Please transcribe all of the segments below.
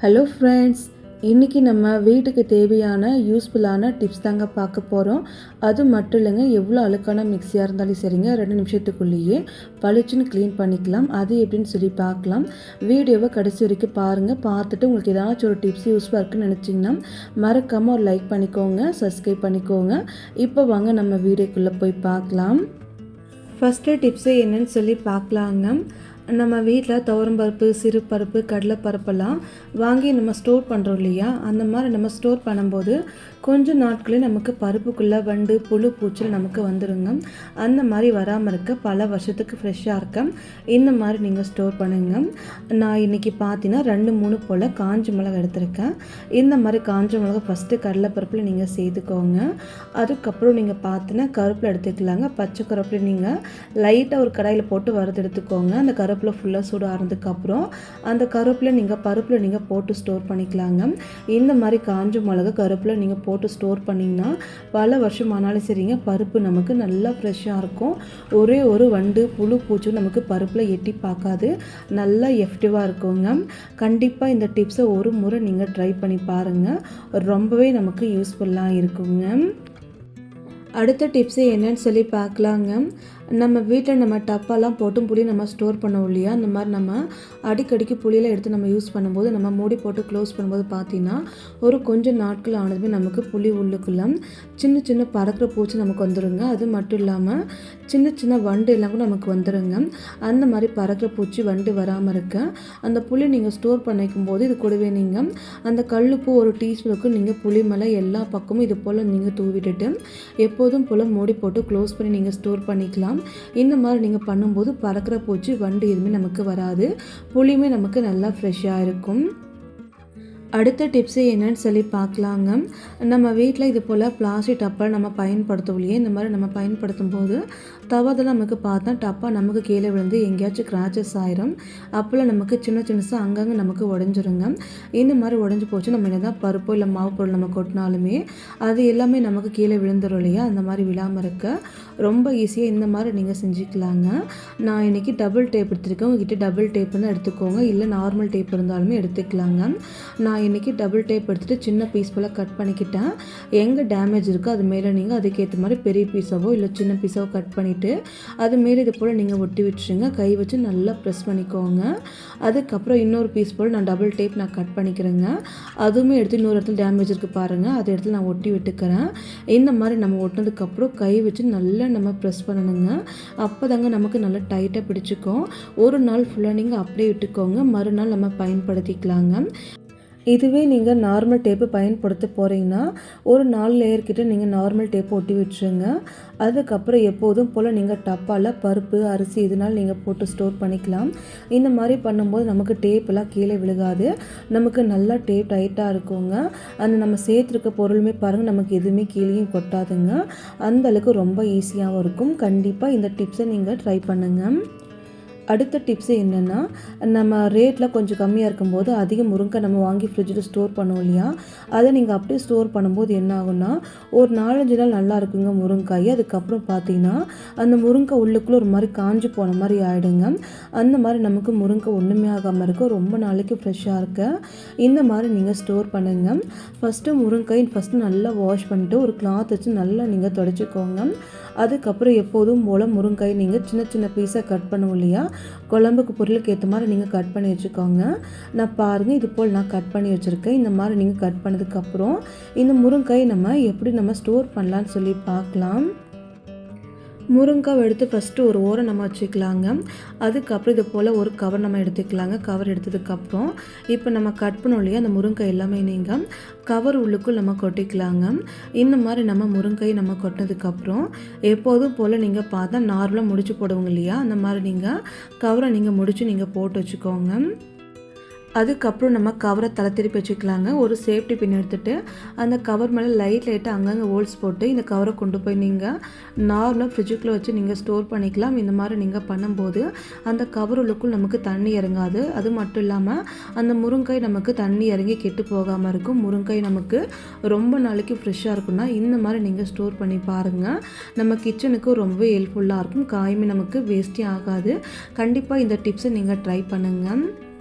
Hello friends, இன்றைக்கி நம்ம வீட்டுக்கு தேவையான யூஸ்ஃபுல்லான டிப்ஸ் தாங்க பார்க்க போகிறோம். அது மட்டும் இல்லைங்க, எவ்வளோ அழுக்கான மிக்ஸியாக இருந்தாலும் சரிங்க 2 நிமிஷத்துக்குள்ளேயே பளிச்சுன்னு க்ளீன் பண்ணிக்கலாம். அது எப்படின்னு சொல்லி பார்க்கலாம். வீடியோவை கடைசி வரைக்கும் பாருங்கள். பார்த்துட்டு உங்களுக்கு ஏதாச்சும் ஒரு டிப்ஸ் யூஸ்ஃபுல்லாக இருக்குன்னு நினச்சிங்கன்னா மறக்காமல் ஒரு லைக் பண்ணிக்கோங்க, சப்ஸ்கிரைப் பண்ணிக்கோங்க. இப்போ வாங்க நம்ம வீடியோக்குள்ளே போய் பார்க்கலாம். ஃபஸ்ட்டு டிப்ஸு என்னன்னு சொல்லி பார்க்கலாங்க. நம்ம வீட்டில் துவரம்பருப்பு, சிறுபருப்பு, கடலைப்பருப்பெல்லாம் வாங்கி நம்ம ஸ்டோர் பண்ணுறோம் இல்லையா, அந்த மாதிரி நம்ம ஸ்டோர் பண்ணும்போது கொஞ்சம் நாட்களே நமக்கு பருப்புக்குள்ளே வண்டு, புழு, பூச்சல் நமக்கு வந்துடுங்க. அந்த மாதிரி வராமல் இருக்க பல வருஷத்துக்கு ஃப்ரெஷ்ஷாக இருக்க இந்த மாதிரி நீங்கள் ஸ்டோர் பண்ணுங்க. நான் இன்றைக்கி பார்த்தீங்கன்னா 2-3 போல் காஞ்ச மிளகா எடுத்திருக்கேன். இந்த மாதிரி காஞ்ச மிளகா ஃபஸ்ட்டு கடலைப்பருப்பில் நீங்கள் சேர்த்துக்கோங்க. அதுக்கப்புறம் நீங்கள் பார்த்தீங்கன்னா கருப்பில் எடுத்துக்கலாங்க. பச்சை கருப்பில் நீங்கள் லைட்டாக ஒரு கடாயில் போட்டு வறுத்து எடுத்துக்கோங்க. அந்த கருப்பில் ஃபுல்லாக சூடு ஆறதுக்கப்புறம் அந்த கருப்பில் நீங்கள் பருப்பில் நீங்கள் போட்டு ஸ்டோர் பண்ணிக்கலாங்க. இந்த மாதிரி காஞ்ச மிளகா கருப்பில் நீங்கள் போட்டு ஸ்டோர் பண்ணிங்கன்னா பல வருஷம் ஆனாலும் சரிங்க, பருப்பு நமக்கு நல்லா ஃப்ரெஷ்ஷாக இருக்கும். ஒரே ஒரு வண்டு, புழு, பூச்சி நமக்கு பருப்பில் எட்டி பார்க்காது. நல்லா எஃபெக்டிவாக இருக்குங்க. கண்டிப்பாக இந்த டிப்ஸை ஒரு முறை நீங்கள் ட்ரை பண்ணி பாருங்கள். ரொம்பவே நமக்கு யூஸ்ஃபுல்லாக இருக்குங்க. அடுத்த டிப்ஸு என்னன்னு சொல்லி பார்க்கலாங்க. நம்ம வீட்டில் நம்ம டப்பாலாம் போட்டும் புளி நம்ம ஸ்டோர் பண்ணுவோம் இல்லையா, அந்த மாதிரி நம்ம அடிக்கடிக்கு புளியெல்லாம் எடுத்து நம்ம யூஸ் பண்ணும்போது நம்ம மூடி போட்டு க்ளோஸ் பண்ணும்போது பார்த்தீங்கன்னா ஒரு கொஞ்சம் நாட்கள் ஆனதுமே நமக்கு புளி உள்ளுக்குள்ள சின்ன சின்ன பறக்கிற பூச்சி நமக்கு வந்துடுங்க. அது மட்டும் இல்லாமல் சின்ன சின்ன வண்டு எல்லாம் கூட நமக்கு வந்துடுங்க. அந்த மாதிரி பறக்கிற பூச்சி வண்டு வராமல் இருக்க அந்த புளி நீங்கள் ஸ்டோர் பண்ணிக்கும் போது இது கூடவே நீங்கள் அந்த கல்லுப்பு ஒரு டீஸ்பூனுக்கு நீங்கள் புளி மேலே எல்லா பக்கமும் இது போல் நீங்கள் தூவிட்டுட்டு எப்போதும் போல் மூடி போட்டு க்ளோஸ் பண்ணி நீங்கள் ஸ்டோர் பண்ணிக்கலாம். இந்த மாதிரி நீங்கள் பண்ணும்போது பறக்கிற பூச்சி வண்டு எதுவுமே நமக்கு வராது. புளியுமே நமக்கு நல்லா ஃப்ரெஷ்ஷாக இருக்கும். அடுத்த டிப்ஸு என்னன்னு சொல்லி பார்க்கலாங்க. நம்ம வீட்டில் இது போல் பிளாஸ்டிக் டப்பா நம்ம பயன்படுத்தும் இல்லையே, இந்த மாதிரி நம்ம பயன்படுத்தும் போது தவறுதல் நமக்கு பார்த்தா டப்பா நமக்கு கீழே விழுந்து எங்கேயாச்சும் கிராச்சஸ் ஆயிரும். அப்போல்லாம் நமக்கு சின்ன சின்னசாக அங்கங்கே நமக்கு உடஞ்சிருங்க. இந்த மாதிரி உடஞ்சி போச்சு நம்ம என்னதான் பருப்போ இல்லை மாவு பொருள் நம்ம கொட்டினாலுமே அது எல்லாமே நமக்கு கீழே விழுந்துடும் இல்லையா. அந்த மாதிரி விழாமல் இருக்க ரொம்ப ஈஸியாக இந்த மாதிரி நீங்கள் செஞ்சுக்கலாங்க. நான் இன்றைக்கி டபுள் டேப் எடுத்துருக்கேன். உங்ககிட்ட டபுள் டேப்புன்னு எடுத்துக்கோங்க, இல்லை நார்மல் டேப் இருந்தாலுமே எடுத்துக்கலாங்க. நான் இன்றைக்கி டபுள் டேப் எடுத்துகிட்டு சின்ன பீஸ் போல் கட் பண்ணிக்கிட்டேன். எங்கே டேமேஜ் இருக்கோ அது மேலே நீங்கள் அதுக்கேற்ற மாதிரி பெரிய பீஸாவோ இல்லை சின்ன பீஸாவோ கட் பண்ணிவிட்டு அது மேலே இது போல் நீங்கள் ஒட்டி வச்சுருங்க. கை வச்சு நல்லா ப்ரெஸ் பண்ணிக்கோங்க. அதுக்கப்புறம் இன்னொரு பீஸ் போல் நான் டபுள் டேப் நான் கட் பண்ணிக்கிறேங்க. அதுவுமே எடுத்து இன்னொரு இடத்துல டேமேஜ் இருக்குது பாருங்கள், அது இடத்துல நான் ஒட்டி விட்டுக்கிறேன். இந்த மாதிரி நம்ம ஒட்டினதுக்கப்புறம் கை வச்சு நல்லா நம்ம ப்ரெஸ் பண்ணணுங்க. அப்போ தாங்க நமக்கு நல்லா டைட்டாக பிடிச்சிக்கும். ஒரு நாள் ஃபுல்லாக நீங்கள் அப்படியே விட்டுக்கோங்க, மறுநாள் நம்ம பயன்படுத்திக்கலாங்க. இதுவே நீங்கள் நார்மல் டேப்பு பயன்படுத்த போகிறீங்கன்னா ஒரு 4 லேயர்கிட்ட நீங்கள் நார்மல் டேப்பு ஒட்டி வச்சுருங்க. அதுக்கப்புறம் எப்போதும் போல் நீங்கள் டப்பாவில் பருப்பு, அரிசி இதனால் நீங்கள் போட்டு ஸ்டோர் பண்ணிக்கலாம். இந்த மாதிரி பண்ணும்போது நமக்கு டேப்பெல்லாம் கீழே விழுகாது. நமக்கு நல்லா டேப் டைட்டாக இருக்குங்க. அந்த நம்ம சேர்த்துருக்க பொருளுமே பாருங்கள், நமக்கு எதுவுமே கீழேயும் கொட்டாதுங்க. அந்தளவுக்கு ரொம்ப ஈஸியாகவும் இருக்கும். கண்டிப்பாக இந்த டிப்ஸை நீங்கள் ட்ரை பண்ணுங்கள். அடுத்த டிப்ஸு என்னென்னா, நம்ம ரேட்டில் கொஞ்சம் கம்மியாக இருக்கும்போது அதிக முருங்கைக்காய் நம்ம வாங்கி ஃப்ரிட்ஜில் ஸ்டோர் பண்ணுவோம் இல்லையா, அதை நீங்கள் அப்படியே ஸ்டோர் பண்ணும்போது என்ன ஆகும்னா ஒரு 4-5 நாள் நல்லா இருக்குங்க முருங்கைக்காய். அதுக்கப்புறம் பார்த்தீங்கன்னா அந்த முருங்கை உள்ளுக்குள்ளே ஒரு மாதிரி காஞ்சி போன மாதிரி ஆகிடுங்க. அந்த மாதிரி நமக்கு முருங்கை ஒன்றுமே ஆகாமல் இருக்க ரொம்ப நாளைக்கு ஃப்ரெஷ்ஷாக இருக்க இந்த மாதிரி நீங்கள் ஸ்டோர் பண்ணுங்கள். ஃபஸ்ட்டு முருங்கைக்காய் நல்லா வாஷ் பண்ணிட்டு ஒரு கிளாத் வச்சு நல்லா நீங்கள் துடைச்சிக்கோங்க. அதுக்கப்புறம் எப்போதும் போல் முருங்கைக்காய் நீங்கள் சின்ன சின்ன பீஸாக கட் பண்ணுவோம் இல்லையா, குழம்புக்கு பொருளுக்கு ஏற்ற மாதிரி நீங்கள் கட் பண்ணி வச்சுக்கோங்க. நான் பாருங்கள் இது போல் நான் கட் பண்ணி வச்சுருக்கேன். இந்த மாதிரி நீங்கள் கட் பண்ணதுக்கப்புறம் இந்த முருங்கைக்காய் நம்ம எப்படி நம்ம ஸ்டோர் பண்ணலான்னு சொல்லி பார்க்கலாம். முருங்கைக்காய் எடுத்து ஃபஸ்ட்டு ஒரு ஓரம் நம்ம வச்சுக்கலாங்க. அதுக்கப்புறம் இது போல் ஒரு கவர் நம்ம எடுத்துக்கலாங்க. கவர் எடுத்ததுக்கப்புறம் இப்போ நம்ம கட் பண்ணோம் இல்லையா, அந்த முருங்கைக்காய் எல்லாமே நீங்கள் கவர் உள்ளுக்குள் நம்ம கொட்டிக்கலாங்க. இந்த மாதிரி நம்ம முருங்கைக்காய் நம்ம கொட்டினதுக்கப்புறம் எப்போதும் போல் நீங்கள் பார்த்தா நார்மலாக முடிச்சு போடுவோங்க இல்லையா, அந்த மாதிரி நீங்கள் கவரை நீங்கள் முடித்து நீங்கள் போட்டு வச்சுக்கோங்க. அதுக்கப்புறம் நம்ம கவரை தலை திருப்பி வச்சுக்கலாங்க. ஒரு சேஃப்டி பின் எடுத்துகிட்டு அந்த கவர் மேலே லைட்டாக அங்கங்கே ஹோல்ஸ் போட்டு இந்த கவரை கொண்டு போய் நீங்கள் நார்மலாக ஃப்ரிட்ஜுக்குள்ளே வச்சு நீங்கள் ஸ்டோர் பண்ணிக்கலாம். இந்த மாதிரி நீங்கள் பண்ணும்போது அந்த கவர் உள்ளுக்குள் நமக்கு தண்ணி இறங்காது. அது மட்டும் இல்லாமல் அந்த முருங்கைக்காய் நமக்கு தண்ணி இறங்கி கெட்டு போகாமல் இருக்கும். முருங்கைக்காய் நமக்கு ரொம்ப நாளைக்கு ஃப்ரெஷ்ஷாக இருக்குன்னா இந்த மாதிரி நீங்கள் ஸ்டோர் பண்ணி பாருங்கள். நம்ம கிச்சனுக்கு ரொம்பவே ஹெல்ப்ஃபுல்லாக இருக்கும். காயுமே நமக்கு வேஸ்ட்டே ஆகாது. கண்டிப்பாக இந்த டிப்ஸை நீங்கள் ட்ரை பண்ணுங்கள்.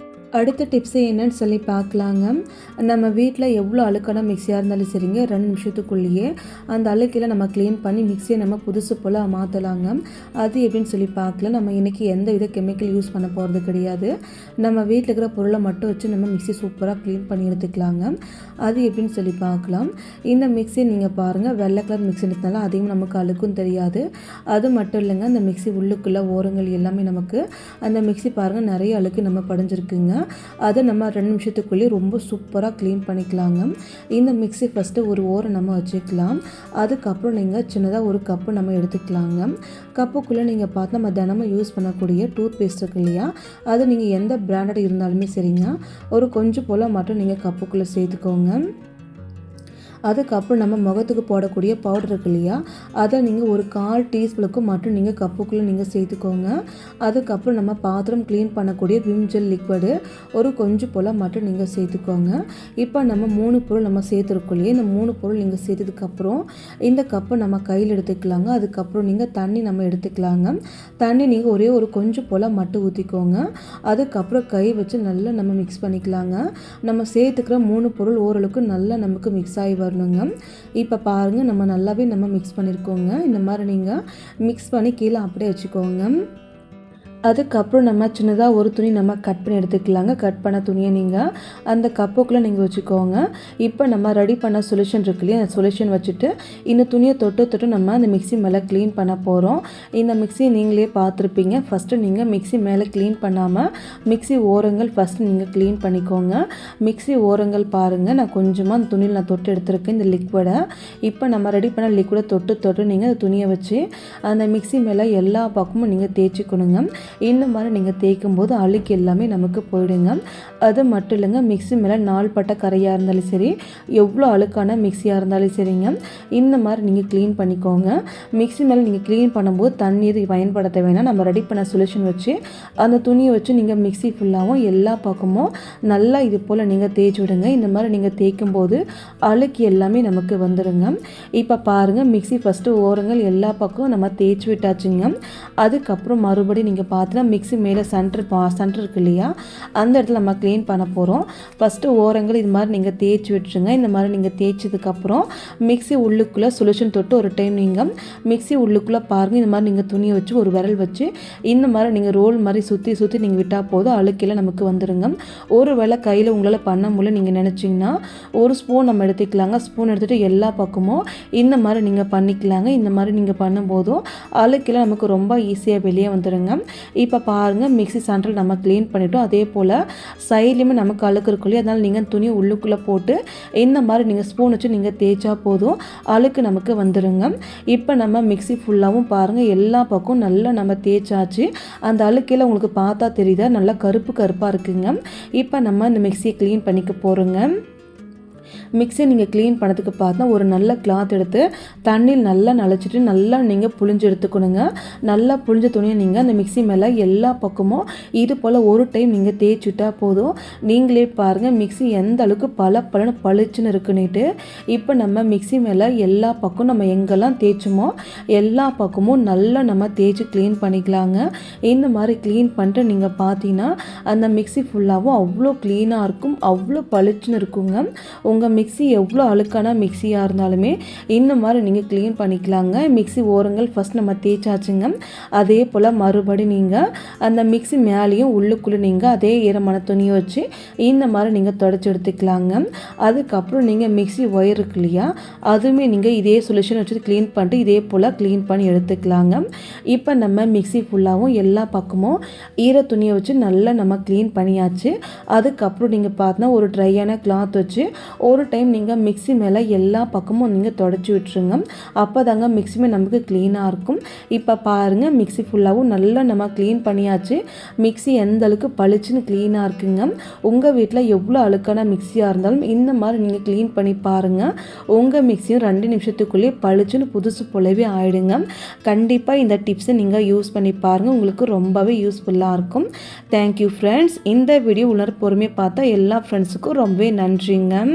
அடுத்த டிப்ஸு என்னன்னு சொல்லி பார்க்கலாங்க. நம்ம வீட்டில் எவ்வளோ அழுக்கான மிக்ஸியாக இருந்தாலும் சரிங்க, 2 நிமிஷத்துக்குள்ளேயே அந்த அழுக்கெல்லாம் நம்ம க்ளீன் பண்ணி மிக்ஸியை நம்ம புதுசு போல் மாற்றலாங்க. அது எப்படின்னு சொல்லி பார்க்கலாம். நம்ம இன்றைக்கி எந்த வித கெமிக்கல் யூஸ் பண்ண போகிறது கிடையாது. நம்ம வீட்டில் இருக்கிற பொருளை மட்டும் வச்சு நம்ம மிக்ஸி சூப்பராக க்ளீன் பண்ணி எடுத்துக்கலாங்க. அது எப்படின்னு சொல்லி பார்க்கலாம். இந்த மிக்ஸி நீங்கள் பாருங்கள், வெள்ளை கலர் மிக்ஸின்றதுனால அதிகமாக நமக்கு அழுக்கும் தெரியாது. அது மட்டும் இல்லைங்க, அந்த மிக்ஸி உள்ளுக்குள்ளே ஓரங்கள் எல்லாமே நமக்கு அந்த மிக்ஸி பாருங்கள் நிறைய அழுக்கு நம்ம படிஞ்சிருக்குங்க. அதை நம்ம 2 நிமிஷத்துக்குள்ளேயே ரொம்ப சூப்பராக க்ளீன் பண்ணிக்கலாங்க. இந்த மிக்ஸி ஃபஸ்ட்டு ஒரு ஓரம் நம்ம வச்சுக்கலாம். அதுக்கப்புறம் நீங்கள் சின்னதாக ஒரு கப்பு நம்ம எடுத்துக்கலாங்க. கப்புக்குள்ளே நீங்கள் பார்த்து நம்ம தினமும் யூஸ் பண்ணக்கூடிய டூத் பேஸ்ட் இருக்கு இல்லையா, அது நீங்கள் எந்த பிராண்டட் இருந்தாலுமே சரிங்க, ஒரு கொஞ்சம் போல் மட்டும் நீங்கள் கப்புக்குள்ளே சேர்த்துக்கோங்க. அதுக்கப்புறம் நம்ம முகத்துக்கு போடக்கூடிய பவுடர் இருக்கு இல்லையா, அதை நீங்கள் ஒரு 1/4 டீஸ்பூனுக்கு மட்டும் நீங்கள் கப்புக்குள்ளே நீங்கள் சேர்த்துக்கோங்க. அதுக்கப்புறம் நம்ம பாத்திரம் க்ளீன் பண்ணக்கூடிய விம் ஜெல் லிக்விடு ஒரு கொஞ்சம் போல் மட்டும் நீங்கள் சேர்த்துக்கோங்க. இப்போ நம்ம 3 பொருள் நம்ம சேர்த்துருக்கோம் இல்லையா, இந்த 3 பொருள் நீங்கள் சேர்த்ததுக்கப்புறம் இந்த கப்பை நம்ம கையில் எடுத்துக்கலாங்க. அதுக்கப்புறம் நீங்கள் தண்ணி நம்ம எடுத்துக்கலாங்க. தண்ணி நீங்கள் ஒரே ஒரு கொஞ்சம் போல் மட்டும் ஊற்றிக்கோங்க. அதுக்கப்புறம் கை வச்சு நல்லா நம்ம மிக்ஸ் பண்ணிக்கலாங்க. நம்ம சேர்த்துக்கிற 3 பொருள் ஓரளவுக்கு நல்லா நமக்கு மிக்ஸ் ஆகி வரணுங்க. இப்போ பாருங்கள், நம்ம நல்லாவே நம்ம மிக்ஸ் பண்ணியிருக்கோங்க. இந்த மாதிரி நீங்கள் மிக்ஸ் பண்ணி கீழே அப்படியே வச்சுக்கோங்க. அதுக்கப்புறம் நம்ம சின்னதாக ஒரு துணி நம்ம கட் பண்ணி எடுத்துக்கலாங்க. கட் பண்ண துணியை நீங்கள் அந்த கப்புக்குள்ளே நீங்கள் வச்சுக்கோங்க. இப்போ நம்ம ரெடி பண்ண சொல்யூஷன் இருக்கு இல்லையா, அந்த சொல்யூஷன் வச்சுட்டு இந்த துணியை தொட்டு நம்ம அந்த மிக்ஸி மேலே க்ளீன் பண்ண போகிறோம். இந்த மிக்ஸி நீங்களே பார்த்துருப்பீங்க. ஃபஸ்ட்டு நீங்கள் மிக்ஸி மேலே க்ளீன் பண்ணாமல் மிக்ஸி ஓரங்கள் ஃபஸ்ட்டு நீங்கள் க்ளீன் பண்ணிக்கோங்க. மிக்ஸி ஓரங்கள் பாருங்கள், நான் கொஞ்சமாக அந்த துணியில் நான் தொட்டு எடுத்துருக்கேன் இந்த லிக்விடை. இப்போ நம்ம ரெடி பண்ண லிக்விடை தொட்டு நீங்கள் அந்த துணியை வச்சு அந்த மிக்ஸி மேலே எல்லா பக்கமும் நீங்கள் தேய்ச்சிக்கணுங்க. இந்த மாதிரி நீங்கள் தேய்க்கும் போது அழுக்கு எல்லாமே நமக்கு போயிடுங்க. அது மட்டும் இல்லைங்க, மிக்ஸி மேலே நாள்பட்ட கரையாக இருந்தாலும் சரி, எவ்வளோ அழுக்கான மிக்ஸியாக இருந்தாலும் சரிங்க, இந்த மாதிரி நீங்கள் க்ளீன் பண்ணிக்கோங்க. மிக்ஸி மேலே நீங்கள் க்ளீன் பண்ணும்போது தண்ணீர் பயன்படுத்த வேணாம். நம்ம ரெடி பண்ண சொல்யூஷன் வச்சு அந்த துணியை வச்சு நீங்கள் மிக்ஸி ஃபுல்லாகவும் எல்லா பக்கமும் நல்லா இது போல் நீங்கள் தேய்ச்சி விடுங்க. இந்த மாதிரி நீங்கள் தேய்க்கும் போது அழுக்கு எல்லாமே நமக்கு வந்துடுங்க. இப்போ பாருங்கள், மிக்ஸி ஃபஸ்ட்டு ஓரங்கள் எல்லா பக்கமும் நம்ம தேய்ச்சி விட்டாச்சுங்க. அதுக்கப்புறம் மறுபடியும் நீங்கள் பார்த்தீங்கன்னா மிக்ஸி மேலே சென்டர் இருக்கு இல்லையா, அந்த இடத்துல நம்ம க்ளீன் பண்ண போகிறோம். ஃபஸ்ட்டு ஓரங்கள் இது மாதிரி நீங்கள் தேய்ச்சி விட்டுருங்க. இந்த மாதிரி நீங்கள் தேய்ச்சதுக்கப்புறம் மிக்ஸி உள்ளுக்குள்ளே சொல்யூஷன் தொட்டு ஒரு டைம் நீங்கள் மிக்ஸி உள்ளுக்குள்ளே பாருங்கள், இந்த மாதிரி நீங்கள் துணியை வச்சு ஒரு விரல் வச்சு இந்த மாதிரி நீங்கள் ரோல் மாதிரி சுற்றி நீங்கள் விட்டால் போதும், அழுக்கெல்லாம் நமக்கு வந்துடுங்க. ஒரு வேளை கையில் உங்களால் பண்ண முடியல நீங்கள் நினச்சிங்கன்னா ஒரு ஸ்பூன் நம்ம எடுத்துக்கலாங்க. ஸ்பூன் எடுத்துகிட்டு எல்லா பக்கமும் இந்த மாதிரி நீங்கள் பண்ணிக்கலாங்க. இந்த மாதிரி நீங்கள் பண்ணும்போதும் அழுக்கெல்லாம் நமக்கு ரொம்ப ஈஸியாக வெளியே வந்துடுங்க. இப்போ பாருங்கள், மிக்ஸி சென்டரில் நம்ம க்ளீன் பண்ணிவிட்டோம். அதே போல் சைட்லேயுமே நமக்கு அழுக்கு இருக்கும் இல்லையா, அதனால் நீங்கள் துணி உள்ளுக்குள்ளே போட்டு இந்த மாதிரி நீங்கள் ஸ்பூன் வச்சு நீங்கள் தேய்ச்சா போதும், அழுக்கு நமக்கு வந்துடுங்க. இப்போ நம்ம மிக்ஸி ஃபுல்லாகவும் பாருங்கள் எல்லா பக்கம் நல்லா நம்ம தேய்ச்சாச்சு. அந்த அழுக்கெல்லாம் உங்களுக்கு பார்த்தா தெரியுதா, நல்லா கருப்பாக இருக்குங்க. இப்போ நம்ம இந்த மிக்ஸியை க்ளீன் பண்ணிக்க போகிறோங்க. மிக்ஸி நீங்கள் க்ளீன் பண்ணதுக்கு பார்த்தா ஒரு நல்ல கிளாத் எடுத்து தண்ணியில் நல்லா நனைச்சிட்டு நல்லா நீங்கள் புழிஞ்சு எடுத்துக்கணுங்க. நல்லா புழிஞ்ச துணியை நீங்கள் அந்த மிக்ஸி மேலே எல்லா பக்கமும் இது போல் ஒரு டைம் நீங்கள் தேய்ச்சிட்டா போதும். நீங்களே பாருங்கள் மிக்ஸி எந்த அளவுக்கு பளிச்சுன்னு இருக்குன்னுட்டு. இப்போ நம்ம மிக்ஸி மேலே எல்லா பக்கம் நம்ம எங்கெல்லாம் தேய்ச்சோமோ எல்லா பக்கமும் நல்லா நம்ம தேய்ச்சி க்ளீன் பண்ணிக்கலாங்க. இந்த மாதிரி க்ளீன் பண்ணிட்டு நீங்கள் பார்த்தீங்கன்னா அந்த மிக்ஸி ஃபுல்லாகவும் அவ்வளோ க்ளீனாக இருக்கும், அவ்வளோ பளிச்சுன்னு இருக்குங்க. உங்கள் மிக்ஸி எவ்வளோ அழுக்கான மிக்ஸியாக இருந்தாலுமே இந்த மாதிரி நீங்கள் க்ளீன் பண்ணிக்கலாங்க. மிக்ஸி ஓரங்கள் ஃபஸ்ட் நம்ம தேய்ச்சாச்சுங்க. அதே போல் மறுபடி நீங்கள் அந்த மிக்ஸி மேலேயும் உள்ளுக்குள்ளே நீங்கள் அதே ஈரமான துணியை வச்சு இந்த மாதிரி நீங்கள் தொடச்சி எடுத்துக்கலாங்க. அதுக்கப்புறம் நீங்கள் மிக்ஸி ஒயர் இருக்கு இல்லையா, அதுவுமே நீங்கள் இதே சொல்யூஷன் வச்சு க்ளீன் பண்ணிட்டு இதே போல் க்ளீன் பண்ணி எடுத்துக்கலாங்க. இப்போ நம்ம மிக்ஸி ஃபுல்லாகவும் எல்லா பக்கமும் ஈர துணியை வச்சு நல்லா நம்ம க்ளீன் பண்ணியாச்சு. அதுக்கப்புறம் நீங்கள் பார்த்தா ஒரு ட்ரையான கிளாத் வச்சு ஒரு டைம் நீங்கள் மிக்ஸி மேலே எல்லா பக்கமும் நீங்கள் தொடச்சி விட்டுருங்க. அப்போ தாங்க மிக்ஸிமே நமக்கு க்ளீனாக இருக்கும். இப்போ பாருங்கள், மிக்ஸி ஃபுல்லாகவும் நல்லா நம்ம க்ளீன் பண்ணியாச்சு. மிக்ஸி எந்த அளவுக்கு பளிச்சுன்னு க்ளீனாக இருக்குங்க. உங்கள் வீட்டில் எவ்வளோ அழுக்கான மிக்ஸியாக இருந்தாலும் இந்த மாதிரி நீங்கள் க்ளீன் பண்ணி பாருங்கள். உங்கள் மிக்ஸியும் 2 நிமிஷத்துக்குள்ளேயே பளிச்சுன்னு புதுசு போலவே ஆகிடுங்க. கண்டிப்பாக இந்த டிப்ஸை நீங்கள் யூஸ் பண்ணி பாருங்கள், உங்களுக்கு ரொம்பவே யூஸ்ஃபுல்லாக இருக்கும். Thank you friends. இந்த வீடியோ உணர் பொறுமையை பார்த்தா எல்லா ஃப்ரெண்ட்ஸுக்கும் ரொம்பவே நன்றிங்க.